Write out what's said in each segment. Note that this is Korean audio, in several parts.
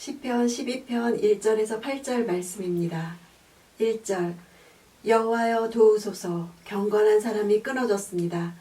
시편 12편 1절에서 8절 말씀입니다. 1절 여호와여 도우소서. 경건한 사람이 끊어졌습니다.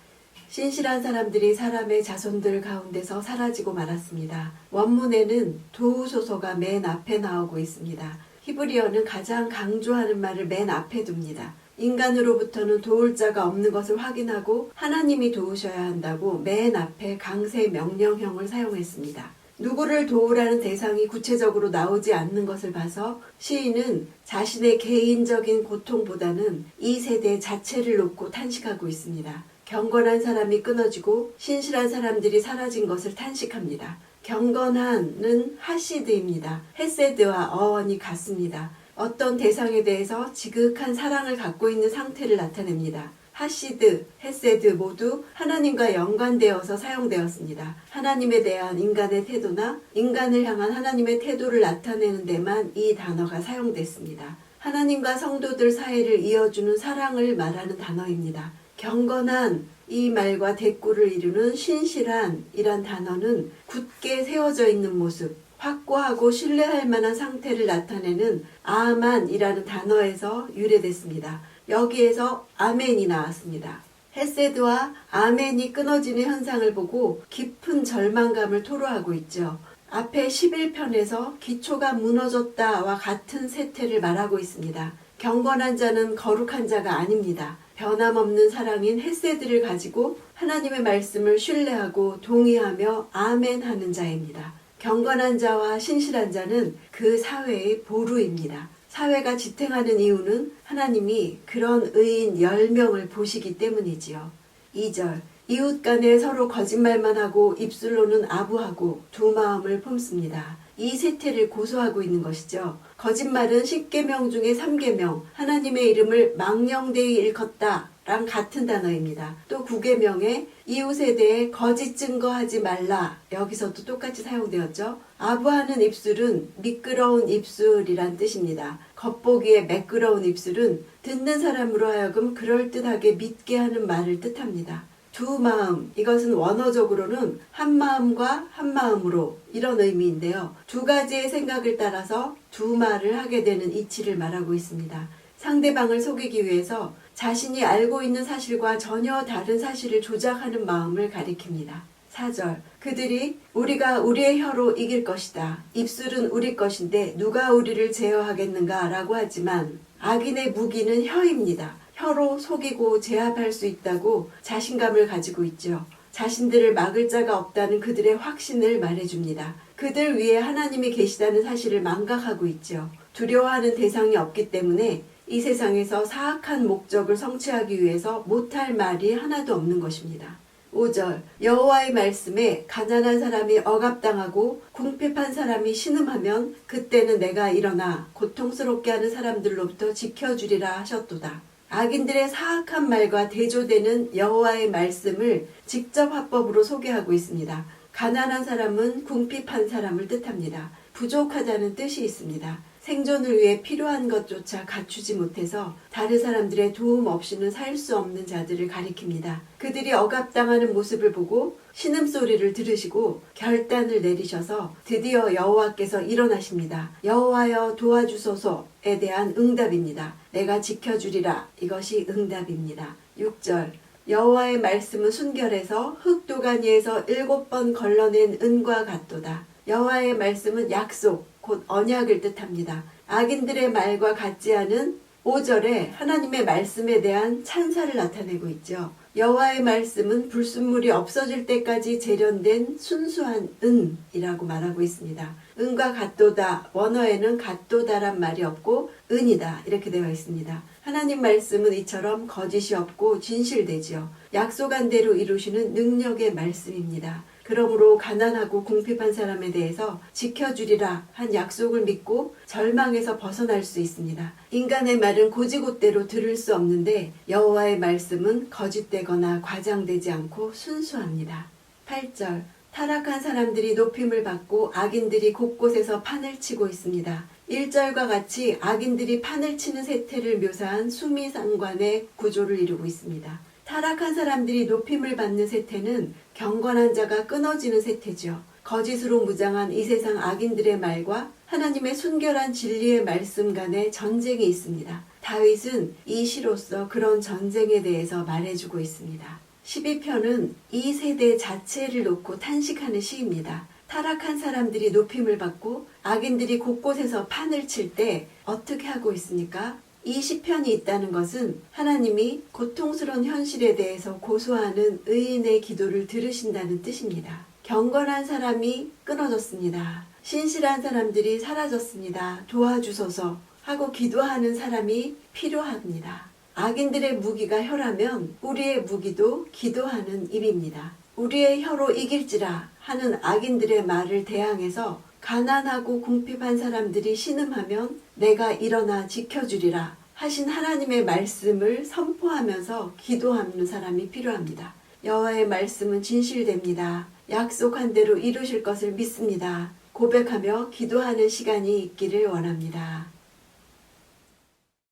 신실한 사람들이 사람의 자손들 가운데서 사라지고 말았습니다. 원문에는 도우소서가 맨 앞에 나오고 있습니다. 히브리어는 가장 강조하는 말을 맨 앞에 둡니다. 인간으로부터는 도울 자가 없는 것을 확인하고 하나님이 도우셔야 한다고 맨 앞에 강세 명령형을 사용했습니다. 누구를 도우라는 대상이 구체적으로 나오지 않는 것을 봐서 시인은 자신의 개인적인 고통보다는 이 세대 자체를 놓고 탄식하고 있습니다. 경건한 사람이 끊어지고 신실한 사람들이 사라진 것을 탄식합니다. 경건한은 하시드입니다. 헤세드와 어원이 같습니다. 어떤 대상에 대해서 지극한 사랑을 갖고 있는 상태를 나타냅니다. 하시드, 헤세드 모두 하나님과 연관되어서 사용되었습니다. 하나님에 대한 인간의 태도나 인간을 향한 하나님의 태도를 나타내는 데만 이 단어가 사용됐습니다. 하나님과 성도들 사이를 이어주는 사랑을 말하는 단어입니다. 경건한 이 말과 대꾸를 이루는 신실한 이란 단어는 굳게 세워져 있는 모습, 확고하고 신뢰할 만한 상태를 나타내는 아만이라는 단어에서 유래됐습니다. 여기에서 아멘이 나왔습니다. 헤세드와 아멘이 끊어지는 현상을 보고 깊은 절망감을 토로하고 있죠. 앞에 11편에서 기초가 무너졌다와 같은 세태를 말하고 있습니다. 경건한 자는 거룩한 자가 아닙니다. 변함없는 사랑인 헤세드를 가지고 하나님의 말씀을 신뢰하고 동의하며 아멘하는 자입니다. 경건한 자와 신실한 자는 그 사회의 보루입니다. 사회가 지탱하는 이유는 하나님이 그런 의인 10명을 보시기 때문이지요. 2절 이웃 간에 서로 거짓말만 하고 입술로는 아부하고 두 마음을 품습니다. 이 세태를 고소하고 있는 것이죠. 거짓말은 10계명 중에 3계명 하나님의 이름을 망령되이 일컫다 랑 같은 단어입니다. 또 9계명에 이웃에 대해 거짓 증거하지 말라 여기서도 똑같이 사용되었죠. 아부하는 입술은 미끄러운 입술이란 뜻입니다. 겉보기에 매끄러운 입술은 듣는 사람으로 하여금 그럴듯하게 믿게 하는 말을 뜻합니다. 두 마음, 이것은 원어적으로는 한 마음과 한 마음으로 이런 의미인데요. 두 가지의 생각을 따라서 두 말을 하게 되는 이치를 말하고 있습니다. 상대방을 속이기 위해서 자신이 알고 있는 사실과 전혀 다른 사실을 조작하는 마음을 가리킵니다. 4절 그들이 우리가 우리의 혀로 이길 것이다. 입술은 우리 것인데 누가 우리를 제어하겠는가 라고 하지만 악인의 무기는 혀입니다. 혀로 속이고 제압할 수 있다고 자신감을 가지고 있죠. 자신들을 막을 자가 없다는 그들의 확신을 말해줍니다. 그들 위에 하나님이 계시다는 사실을 망각하고 있죠. 두려워하는 대상이 없기 때문에 이 세상에서 사악한 목적을 성취하기 위해서 못할 말이 하나도 없는 것입니다. 5절 여호와의 말씀에 가난한 사람이 억압당하고 궁핍한 사람이 신음하면 그때는 내가 일어나 고통스럽게 하는 사람들로부터 지켜주리라 하셨도다. 악인들의 사악한 말과 대조되는 여호와의 말씀을 직접 화법으로 소개하고 있습니다. 가난한 사람은 궁핍한 사람을 뜻합니다. 부족하다는 뜻이 있습니다. 생존을 위해 필요한 것조차 갖추지 못해서 다른 사람들의 도움 없이는 살 수 없는 자들을 가리킵니다. 그들이 억압당하는 모습을 보고 신음소리를 들으시고 결단을 내리셔서 드디어 여호와께서 일어나십니다. 여호와여 도와주소서에 대한 응답입니다. 내가 지켜주리라. 이것이 응답입니다. 6절 여호와의 말씀은 순결해서 흙도가니에서 7번 걸러낸 은과 같도다. 여호와의 말씀은 약속, 곧 언약을 뜻합니다. 악인들의 말과 같지 않은 5절에 하나님의 말씀에 대한 찬사를 나타내고 있죠. 여호와의 말씀은 불순물이 없어질 때까지 재련된 순수한 은이라고 말하고 있습니다. 은과 같도다, 원어에는 같도다란 말이 없고 은이다 이렇게 되어 있습니다. 하나님 말씀은 이처럼 거짓이 없고 진실되지요. 약속한 대로 이루시는 능력의 말씀입니다. 그러므로 가난하고 궁핍한 사람에 대해서 지켜주리라 한 약속을 믿고 절망에서 벗어날 수 있습니다. 인간의 말은 고지곳대로 들을 수 없는데 여호와의 말씀은 거짓되거나 과장되지 않고 순수합니다. 8절 타락한 사람들이 높임을 받고 악인들이 곳곳에서 판을 치고 있습니다. 1절과 같이 악인들이 판을 치는 세태를 묘사한 수미상관의 구조를 이루고 있습니다. 타락한 사람들이 높임을 받는 세태는 경건한 자가 끊어지는 세태죠. 거짓으로 무장한 이 세상 악인들의 말과 하나님의 순결한 진리의 말씀 간의 전쟁이 있습니다. 다윗은 이 시로서 그런 전쟁에 대해서 말해주고 있습니다. 12편은 이 세대 자체를 놓고 탄식하는 시입니다. 타락한 사람들이 높임을 받고 악인들이 곳곳에서 판을 칠 때 어떻게 하고 있습니까? 이 시편이 있다는 것은 하나님이 고통스러운 현실에 대해서 고소하는 의인의 기도를 들으신다는 뜻입니다. 경건한 사람이 끊어졌습니다. 신실한 사람들이 사라졌습니다. 도와주소서 하고 기도하는 사람이 필요합니다. 악인들의 무기가 혀라면 우리의 무기도 기도하는 입입니다. 우리의 혀로 이길지라 하는 악인들의 말을 대항해서 가난하고 궁핍한 사람들이 신음하면 내가 일어나 지켜주리라 하신 하나님의 말씀을 선포하면서 기도하는 사람이 필요합니다. 여호와의 말씀은 진실됩니다. 약속한 대로 이루실 것을 믿습니다. 고백하며 기도하는 시간이 있기를 원합니다.